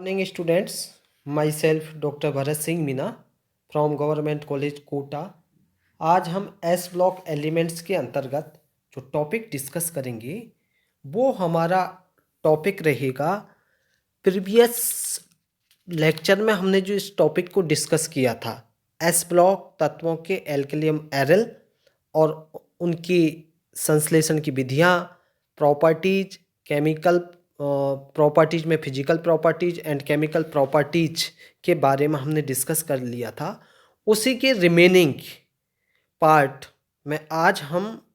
Morning students, myself doctor Bharat Singh Meena from government college Kota. आज हम S block elements के अंतर्गत जो टॉपिक डिस्कस करेंगे वो हमारा टॉपिक रहेगा। प्रीवियस लेक्चर में हमने जो इस टॉपिक को डिस्कस किया था, एस ब्लॉक तत्वों के एल्केलियम एरल और उनकी संश्लेषण की विधियाँ, प्रॉपर्टीज, केमिकल प्रॉपर्टीज में physical properties and chemical properties के बारे में हमने डिस्कस कर लिया था। उसी के रिमेनिंग पार्ट में आज हम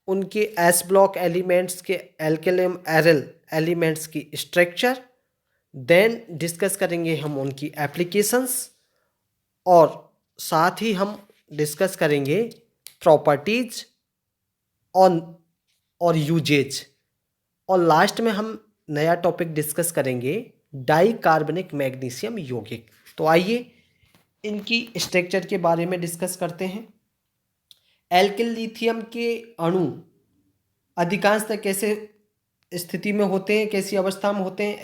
उनके एस ब्लॉक एलिमेंट्स के एल्केलियम एरल एलिमेंट्स की स्ट्रक्चर, देन डिस्कस करेंगे हम उनकी एप्लीकेशंस और साथ ही हम डिस्कस करेंगे प्रॉपर्टीज और यूजेज, और लास्ट में हम नया टॉपिक डिस्कस करेंगे डाई कार्बनिक मैग्नीशियम यौगिक। तो आइए इनकी स्ट्रक्चर के बारे में डिस्कस करते हैं। एल्किल लिथियम के अणु अधिकांशतः कैसे स्थिति में होते हैं, कैसी अवस्था में होते हैं?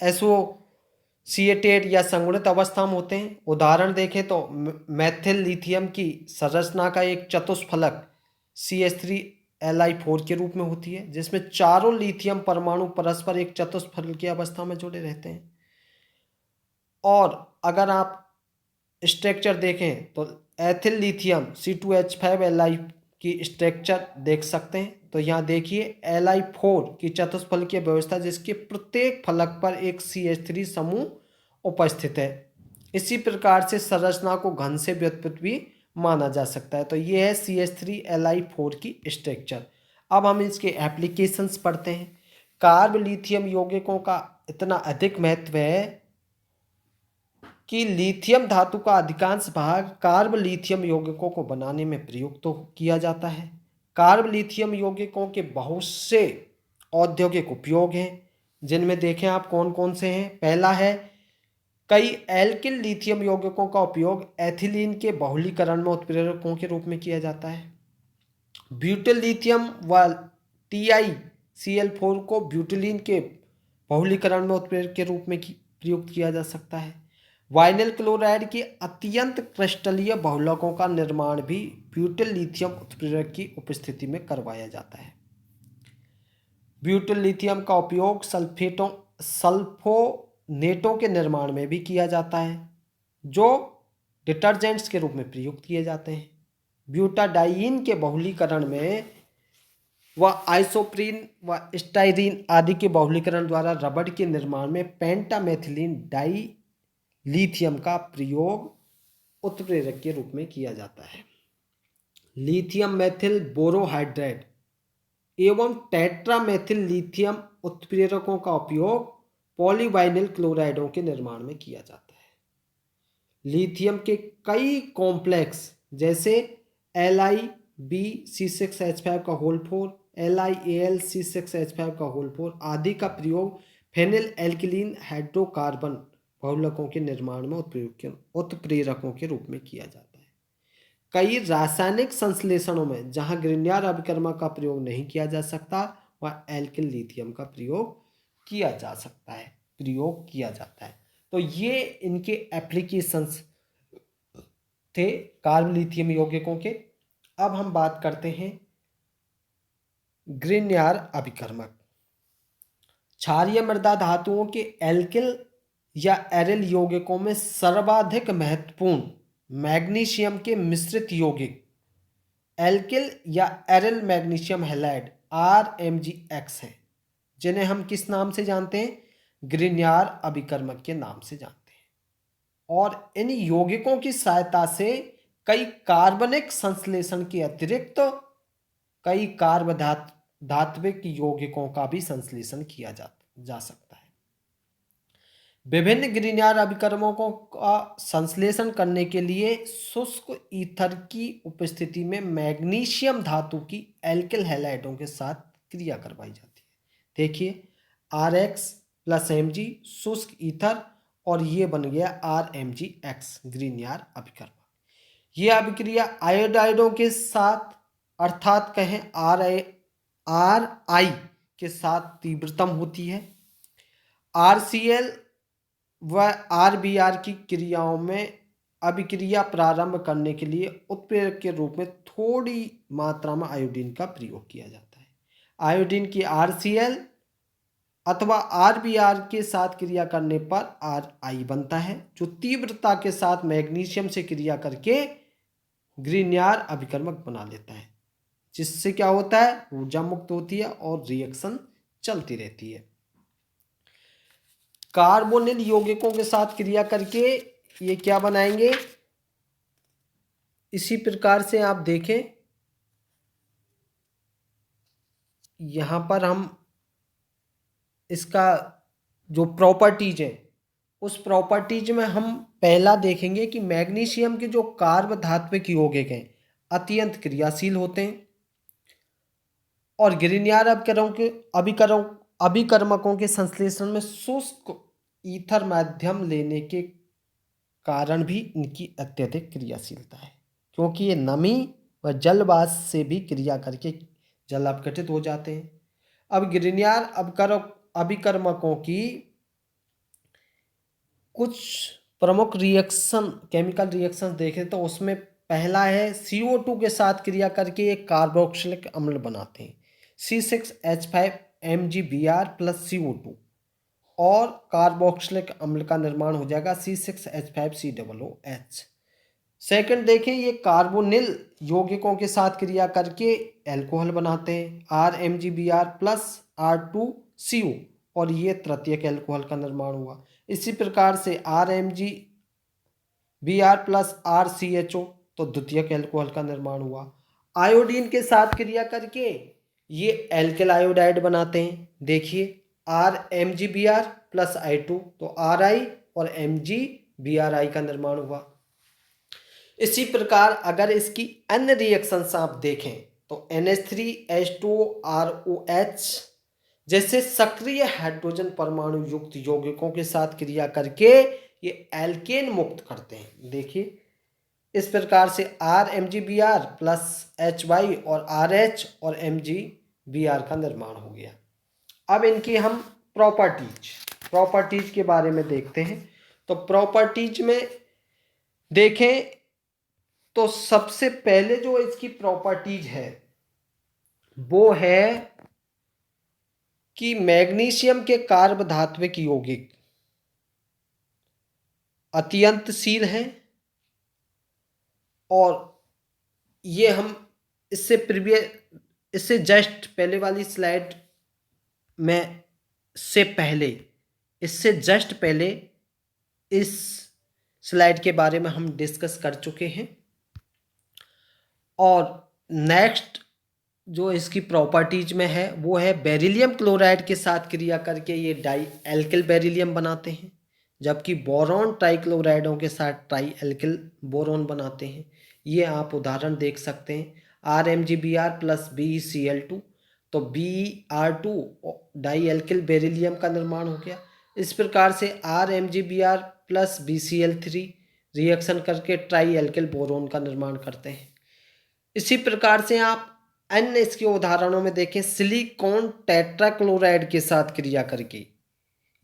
एसोसिएटेड या संगुणित अवस्था में होते हैं। उदाहरण देखें तो मैथिल लिथियम की संरचना का एक चतुष्फलक CH3Li4 के रूप में होती है, जिसमें चारों लिथियम परमाणु परस्पर एक चतुष्फलक की अवस्था में जुड़े रहते हैं। और अगर आप स्ट्रक्चर देखें तो एथिल लिथियम C2H5Li की स्ट्रक्चर देख सकते हैं। तो यहाँ देखिए Li4 की चतुष्फलकीय व्यवस्था, जिसके प्रत्येक फलक पर एक CH3 समूह उपस्थित है। इसी प्रकार से संरचना को घन से व्युत्पन्न भी माना जा सकता है। तो ये है CH3Li4 की स्ट्रक्चर। अब हम इसके एप्लीकेशंस पढ़ते हैं। कार्ब लिथियम यौगिकों का इतना अधिक महत्व है कि लिथियम धातु का अधिकांश भाग कार्ब लिथियम यौगिकों को बनाने में प्रयुक्त तो किया जाता है। कार्ब लिथियम यौगिकों के बहुत से औद्योगिक उपयोग हैं, जिनमें देखें आप कौन कौन से हैं। पहला है, कई एल्किल लिथियम यौगिकों का उपयोग एथिलीन के बहुलीकरण में उत्प्रेरकों के रूप में किया जाता है। ब्यूटिल लिथियम व TiCl4 को ब्यूटिलीन के बहुलीकरण में उत्प्रेरक के रूप में प्रयुक्त किया जा सकता है। वाइनिल क्लोराइड के अत्यंत क्रिस्टलीय बहुलकों का निर्माण भी ब्यूटिल लिथियम उत्प्रेरक की उपस्थिति में करवाया जाता है। ब्यूटिल लिथियम का उपयोग सल्फोनेटों के निर्माण में भी किया जाता है, जो डिटर्जेंट्स के रूप में प्रयुक्त किए जाते हैं। ब्यूटाडाइइन के बहुलीकरण में व आइसोप्रीन व स्टाइरीन आदि के बहुलीकरण द्वारा रबड़ के निर्माण में पेंटामेथिलीन डाई लिथियम का प्रयोग उत्प्रेरक के रूप में किया जाता है। लिथियम मेथिल बोरोहाइड्रेट एवं टेट्रामेथिल लिथियम उत्प्रेरकों का उपयोग पॉलीवाइनिल क्लोराइडों के निर्माण में किया जाता है। लिथियम के कई कॉम्प्लेक्स जैसे LiBC6H5 LiAlC6H5 आदि का प्रयोग फेनिल एल्किलीन हाइड्रोकार्बन बहुलकों के निर्माण में उत्प्रेरकों के रूप में किया जाता है। कई रासायनिक संश्लेषणों में जहां ग्रिग्नार्ड अभिकर्मा का प्रयोग नहीं किया जा सकता, वह एल्किल लिथियम का प्रयोग किया जाता है। तो ये इनके एप्लीकेशंस थे कार्ब लिथियम यौगिकों के। अब हम बात करते हैं ग्रिग्नार्ड अभिकर्मक। क्षारीय मृदा धातुओं के एल्किल या एरल यौगिकों में सर्वाधिक महत्वपूर्ण मैग्नीशियम के मिश्रित यौगिक एल्किल या एरल मैग्नीशियम हैलाइड RMgX हैं, जिन्हें हम किस नाम से जानते हैं? ग्रिग्नार्ड अभिकर्मक के नाम से जानते हैं। और इन यौगिकों की सहायता से कई कार्बनिक संश्लेषण के अतिरिक्त कई धात्विक यौगिकों का भी संश्लेषण किया जा सकता है। विभिन्न ग्रिग्नार्ड अभिकर्मकों का संश्लेषण करने के लिए शुष्क ईथर की उपस्थिति में मैग्नीशियम धातु की एल्किल हैलाइडों के साथ क्रिया करवाई जाती है। देखिए RX + Mg शुष्क ईथर, और ये बन गया RMgX ग्रिग्नार्ड अभिकर्मक। ये अभिक्रिया आयोडाइडों के साथ अर्थात कहें RI के साथ तीव्रतम होती है। RCl व RBr की क्रियाओं में अभिक्रिया प्रारंभ करने के लिए उत्प्रेरक के रूप में थोड़ी मात्रा में आयोडीन का प्रयोग किया जाता है। आयोडीन की RCl अथवा RBr के साथ क्रिया करने पर RI बनता है, जो तीव्रता के साथ मैग्नीशियम से क्रिया करके ग्रीनियर अभिकर्मक बना लेता है, जिससे क्या होता है, ऊर्जा मुक्त होती है और रिएक्शन चलती रहती है। कार्बोनिल यौगिकों के साथ क्रिया करके ये क्या बनाएंगे, इसी प्रकार से आप देखें, यहां पर हम इसका जो प्रॉपर्टीज है उस प्रॉपर्टीज में हम पहला देखेंगे कि मैग्नीशियम के जो कार्ब धात्विक यौगिक हैं अत्यंत क्रियाशील होते हैं और ग्रीनियर अभिकर्मकों के संश्लेषण में शुष्क ईथर माध्यम लेने के कारण भी इनकी अत्यधिक क्रियाशीलता है, क्योंकि ये नमी व जल वाष्प से भी क्रिया करके जल अपघटित हो जाते हैं। अब ग्रीनियर अभिकर्मकों की कुछ प्रमुख रिएक्शन, केमिकल रिएक्शन देखें तो उसमें पहला है CO2 के साथ क्रिया करके एक कार्बोक्सिलिक अम्ल बनाते हैं, C6H5MgBr प्लस CO2, और कार्बोक्सिलिक अम्ल का निर्माण हो जाएगा C6H5COOH। सेकंड देखें, ये कार्बोनिल यौगिकों के साथ क्रिया करके एल्कोहल बनाते हैं, RMgBr प्लस R2CO, और ये तृतीयक एल्कोहल का निर्माण हुआ। इसी प्रकार से RMgBr प्लस RCHO, तो द्वितीयक एल्कोहल का निर्माण हुआ। आयोडीन के साथ क्रिया करके ये एल्किल आयोडाइड बनाते हैं, देखिए RMgBr प्लस I2, तो RI और MgBrI का निर्माण हुआ। इसी प्रकार अगर इसकी अन्य रिएक्शंस आप देखें तो NH3H2ROH जैसे सक्रिय हाइड्रोजन परमाणु युक्त यौगिकों के साथ क्रिया करके ये एल्केन मुक्त करते हैं। देखिए इस प्रकार से RMgBr प्लस HY और RH और MgBr का निर्माण हो गया। अब इनकी हम प्रॉपर्टीज के बारे में देखते हैं। तो प्रॉपर्टीज में देखें तो सबसे पहले जो इसकी प्रॉपर्टीज है वो है कि मैग्नीशियम के कार्ब धात्विक यौगिक अत्यंतशील हैं, और ये हम इससे जस्ट पहले वाली स्लाइड में इससे जस्ट पहले इस स्लाइड के बारे में हम डिस्कस कर चुके हैं। और नेक्स्ट जो इसकी प्रॉपर्टीज में है वो है बेरिलियम क्लोराइड के साथ क्रिया करके ये डाई एल्किल बेरिलियम बनाते हैं, जबकि बोरॉन ट्राइक्लोराइडों के साथ ट्राई एल्किल बोरॉन बनाते हैं। ये आप उदाहरण देख सकते हैं, RMgBr प्लस BeCl2, तो Br2 डाई एल्किल बेरिलियम का निर्माण हो गया। इस प्रकार से RMgBr प्लस BCl3 रिएक्शन करके ट्राई एल्किल बोरॉन का निर्माण करते हैं। इसी प्रकार से आप अन्य इसके उदाहरणों में देखें, सिलिकॉन टेट्राक्लोराइड के साथ क्रिया करके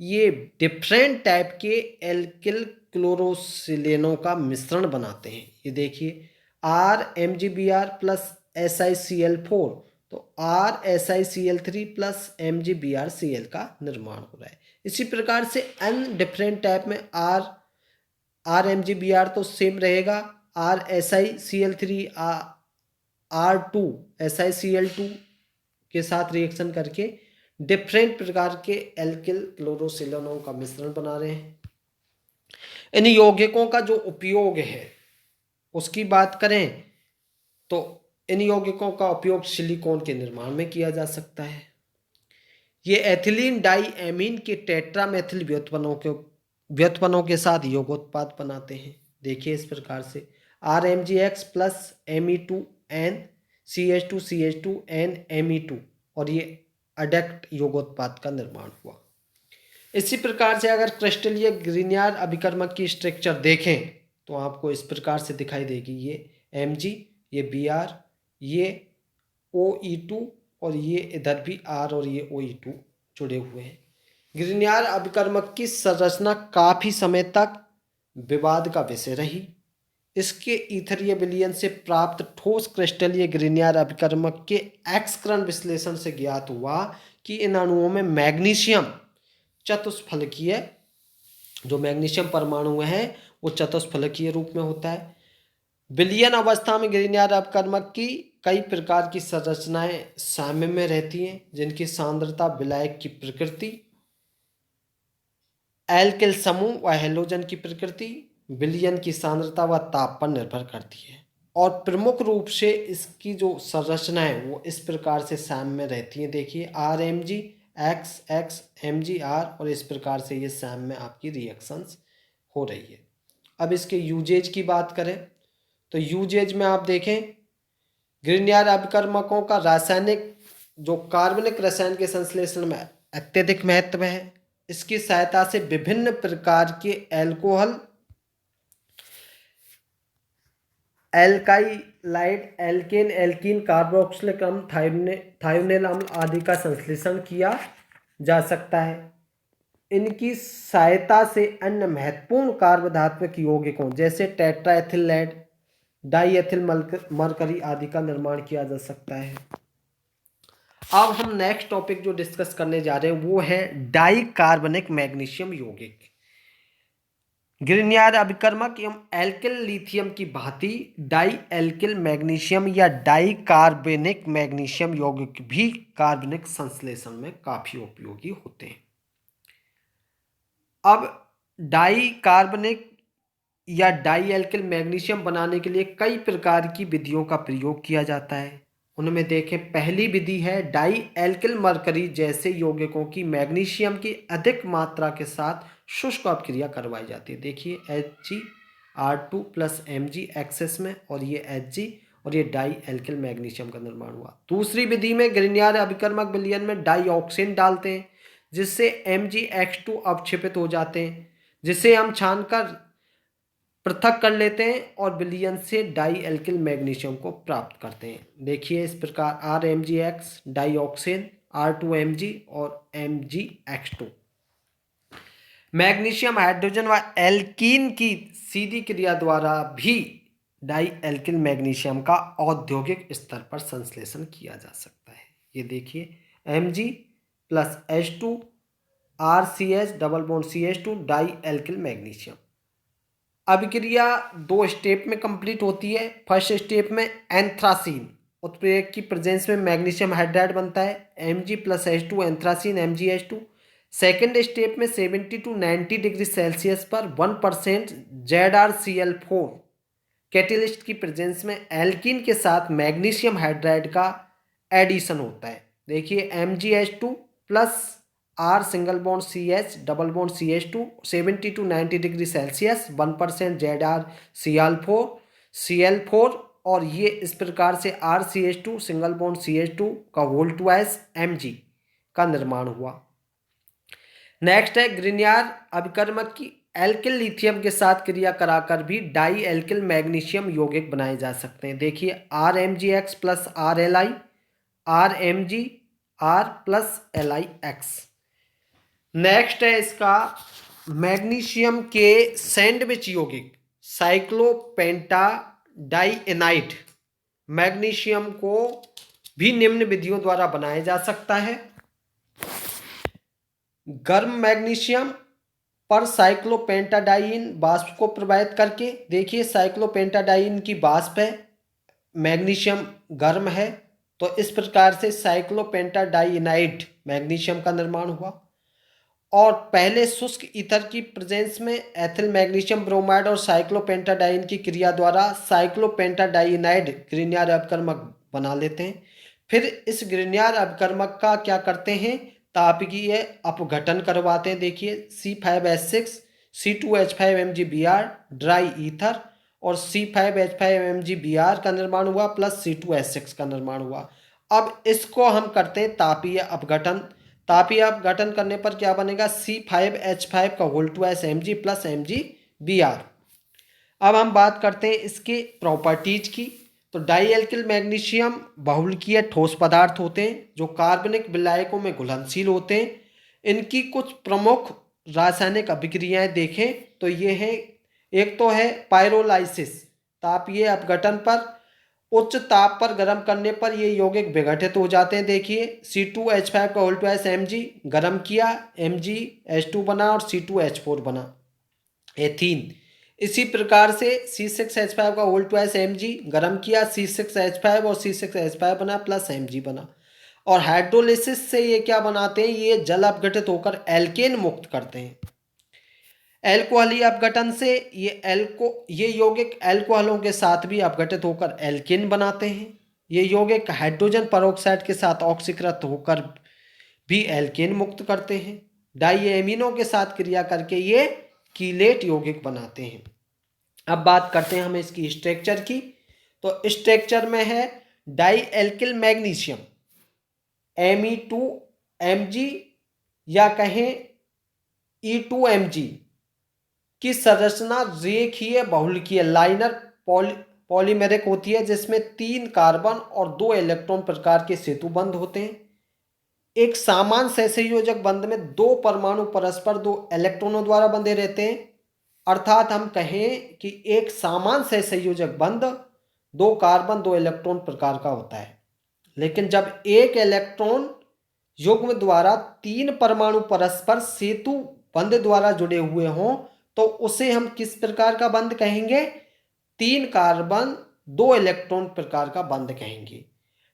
ये डिफरेंट टाइप के एल्किल क्लोरोसिलेनों का मिश्रण बनाते हैं। ये देखिए RMgBr प्लस SiCl4, तो RSiCl3 प्लस MgBrCl का निर्माण हो रहा है। इसी प्रकार से अन्य डिफरेंट टाइप में RMgBr तो सेम रहेगा, RSiCl3 R2 SiCl2 के साथ रिएक्शन करके डिफरेंट प्रकार के एल्किल क्लोरोसिलेनों का मिश्रण बना रहे हैं। इन यौगिकों का जो उपयोग है उसकी बात करें तो इन यौगिकों का उपयोग सिलिकॉन के निर्माण में किया जा सकता है। ये एथिलीन डाई एमीन के टेट्रामेथिल व्युत्पन्नों के साथ यौगोत्पाद बनाते हैं। देखिए इस प्रकार से RMgX plus Me2N CH2CH2N Me2, और ये अडेक्ट यौगोत्पाद का निर्माण हुआ। इसी प्रकार से अगर क्रिस्टलीय ग्रीनियर अभिकर्मक की स्ट्रक्चर देखें तो आपको इस प्रकार से दिखाई देगी, ये Mg, ये Br, ये OE2, और ये इधर भी R और ये OE2 जुड़े हुए हैं। ग्रिग्नार्ड अभिकर्मक की संरचना काफी समय तक विवाद का विषय रही। इसके ईथरीय विलयन से प्राप्त ठोस क्रिस्टलीय ग्रिग्नार्ड अभिकर्मक के एक्स-कण विश्लेषण से ज्ञात हुआ कि इन अणुओं में मैग्नीशियम चतुष्फलकीय, जो मैग्नीशियम परमाणु है वो चतुष्फलकीय रूप में होता है। विलयन अवस्था में ग्रिग्नार्ड अभिकर्मक की कई प्रकार की संरचनाएं साम्य में रहती हैं, जिनकी सांद्रता विलायक की प्रकृति, एल्किल समूह व हैलोजन की प्रकृति, विलयन की सांद्रता व ताप पर निर्भर करती है। और प्रमुख रूप से इसकी जो संरचना है वो इस प्रकार से साम्य रहती है। देखिए RMg एक्स एक्स MgR, और इस प्रकार से ये साम्य आपकी रिएक्शंस हो रही है। अब इसके यूजेज की बात करें तो यूजेज में आप देखें, ग्रिग्नार्ड अभिकर्मकों का रासायनिक, जो कार्बनिक रसायन के संश्लेषण में अत्यधिक महत्व है। इसकी सहायता से विभिन्न प्रकार के एल्कोहल, एल्काइलाइड, एल्केन, एल्कीन, कार्बोक्सिलिक अम्ल, थायोनिल अम्ल आदि का संश्लेषण किया जा सकता है। इनकी सहायता से अन्य महत्वपूर्ण कार्बधात्मक यौगिकों जैसे टेट्राएथिल लेड, डाईएथिल मरकरी आदि का निर्माण किया जा सकता है। अब हम नेक्स्ट टॉपिक जो डिस्कस करने जा रहे हैं वो है डाई कार्बनिक मैग्नीशियम यौगिक। ग्रिग्नार्ड अभिकर्मक एवं एल्किल लिथियम की भांति डाई एल्किल मैग्नीशियम या डाई कार्बनिक मैग्नीशियम यौगिक भी कार्बनिक संश्लेषण में काफी उपयोगी होते हैं। अब डाई कार्बनिक या डाई एल्किल मैग्नीशियम बनाने के लिए कई प्रकार की विधियों का प्रयोग किया जाता है। उनमें देखें, पहली विधि है डाई एल्किल मरकरी जैसे यौगिकों की मैग्नीशियम की अधिक मात्रा के साथ शुष्क अपक्रिया करवाई जाती है। देखिए HgR2 + Mg एक्सेस में, और ये Hg, और ये डाई एल्किल मैग्नीशियम का निर्माण हुआ। दूसरी विधि में ग्रिग्नार्ड अभिकर्मक विलयन में डाईऑक्सिन डालते हैं, जिससे MgX2 अवक्षेपित हो जाते हैं, जिसे हम छानकर पृथक कर लेते हैं और विलयन से डाई एल्किल मैग्नीशियम को प्राप्त करते हैं। देखिए इस प्रकार RMgX, डाईऑक्सिन, R2Mg और MgX2। मैग्नीशियम हाइड्रोजन व एल्कीन की सीधी क्रिया द्वारा भी डाई एल्किल मैग्नीशियम का औद्योगिक स्तर पर संश्लेषण किया जा सकता है। ये देखिए Mg + H2 RCH double bond CH2 dialkyl magnesium. अभिक्रिया 2 स्टेप में कंप्लीट होती है। फर्स्ट स्टेप में एंथ्रासीन उत्प्रेरक की प्रेजेंस में मैग्नीशियम हाइड्राइड बनता है, Mg + H2 anthracene MgH2। Second step में 70 to 90 डिग्री सेल्सियस पर 1% ZrCl4 कैटेलिस्ट की प्रेजेंस में एल्कीन के साथ मैग्नीशियम हाइड्राइड का एडिशन होता है। देखिए MgH2 + R single bond CH double bond CH2 70 to 90 degree Celsius 1% ZrCl4 और ये इस प्रकार से RCH2 सिंगल बॉन्ड CH2 का होल ट्वाइस Mg का निर्माण हुआ। नेक्स्ट है ग्रिग्नार्ड अभिकर्मक की एल्किल लिथियम के साथ क्रिया कराकर भी डाई एल्किल मैग्नीशियम यौगिक बनाए जा सकते हैं। देखिए RMgX + RLi, RMgR + LiX। Next है इसका मैग्नीशियम के सैंडविच यौगिक साइक्लोपेंटाडाइएनाइड। मैग्नीशियम को भी निम्न विधियों द्वारा बनाया जा सकता है। गर्म मैग्नीशियम पर साइक्लोपेंटाडाइन वाष्प को प्रभावित करके, देखिए साइक्लोपेंटाडाइन की वाष्प है, मैग्नीशियम गर्म है, तो इस प्रकार से साइक्लोपेंटाडाइनाइड मैग्नीशियम का निर्माण हुआ। और पहले शुष्क ईथर की प्रेजेंस में एथिल मैग्नीशियम ब्रोमाइड और साइक्लोपेंटाडाइन की क्रिया द्वारा साइक्लोपेंटाडाइनाइड ग्रिग्नार्ड अभिकर्मक बना लेते हैं। फिर इस ग्रिग्नार्ड अभिकर्मक का क्या करते हैं, तापीय अपघटन करवाते हैं। देखिए C5H6 C2H5MgBr ड्राई ईथर और C5H5MgBr का निर्माण हुआ प्लस C2H6 का निर्माण हुआ। अब इसको हम करते हैं तापीय अपघटन। तापीय अपघटन करने पर क्या बनेगा, C5H5 का होल ट्वाइस Mg + MgBr। अब हम बात करते हैं इसके प्रॉपर्टीज की। तो डाई एल्किल मैग्नीशियम बहुलकीय ठोस पदार्थ होते हैं जो कार्बनिक विलायकों में घुलनशील होते हैं। इनकी कुछ प्रमुख रासायनिक अभिक्रियाएं देखें तो ये है, एक तो है पायरोलाइसिस, तापीय अपघटन पर उच्च ताप पर गर्म करने पर ये यौगिक विघटित हो जाते हैं। देखिए C2H5 का होल्ड Mg गर्म किया, MgH2 बना और C2H4 बना, एथीन। इसी प्रकार से C6H5 का होल्ड Mg गर्म किया, C6H5 और C6H5 बना प्लस Mg बना। और हाइड्रोलिसिस से ये क्या बनाते हैं, ये जल अपघटित होकर एल्केन मुक्त करते हैं। एल्कोहलीय अपघटन से ये यौगिक एल्कोहलों के साथ भी अपघटित होकर एल्केन बनाते हैं। ये यौगिक हाइड्रोजन पेरोक्साइड के साथ ऑक्सीकृत होकर भी एल्केन मुक्त करते हैं। डाइएमिनों के साथ क्रिया करके ये कीलेट यौगिक बनाते हैं। अब बात करते हैं हम इसकी स्ट्रक्चर की। तो स्ट्रक्चर में है डाई एल्किल मैग्नीशियम Me2Mg या कहें E2Mg की संरचना रेखीय बहुलकीय लाइनर पॉलीमेरिक होती है, जिसमें 3 कार्बन और 2 इलेक्ट्रॉन प्रकार के सेतु बंध होते हैं। एक समान सहसंयोजक बंध में 2 परमाणु परस्पर 2 इलेक्ट्रॉनों द्वारा बंधे रहते हैं। अर्थात हम कहें कि एक समान सहसंयोजक बंध 2 कार्बन 2 इलेक्ट्रॉन प्रकार का होता है। लेकिन जब एक इलेक्ट्रॉन युग्म द्वारा 3 परमाणु परस्पर सेतु बंध द्वारा जुड़े हुए हों तो उसे हम किस प्रकार का बंध कहेंगे, 3 कार्बन 2 इलेक्ट्रॉन प्रकार का बंध कहेंगे।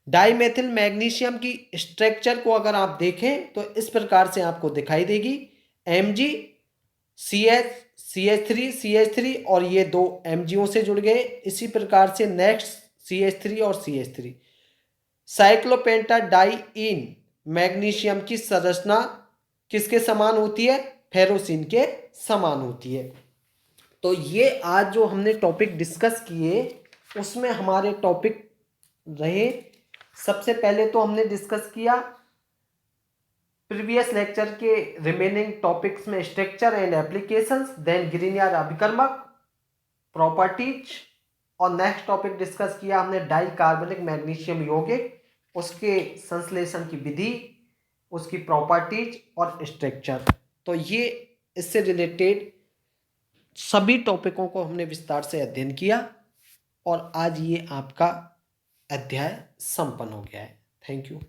डाइमेथिल मैग्नीशियम की स्ट्रक्चर को अगर आप देखें तो इस प्रकार से आपको दिखाई देगी, Mg CH3 और ये 2 MgO से जुड़ गए। इसी प्रकार से नेक्स्ट CH3 और CH3। साइक्लोपेंटाडाइईन मैग्नीशियम की संरचना किसके समान होती है, फेरोसिन के समान होती है। तो ये आज जो हमने टॉपिक डिस्कस किए उसमें हमारे टॉपिक रहे, सबसे पहले तो हमने डिस्कस किया प्रीवियस लेक्चर के रिमेनिंग टॉपिक्स में structure and applications, then Grignard अभिकर्मक, प्रॉपर्टीज, और नेक्स्ट टॉपिक डिस्कस किया हमने डाई कार्बनिक मैग्नीशियम यौगिक, उसके संश्लेषण की विधि, उसकी प्रॉपर्टीज और स्ट्रक्चर। तो ये इससे रिलेटेड सभी टॉपिकों को हमने विस्तार से अध्ययन किया और आज ये आपका अध्याय संपन्न हो गया है। Thank you.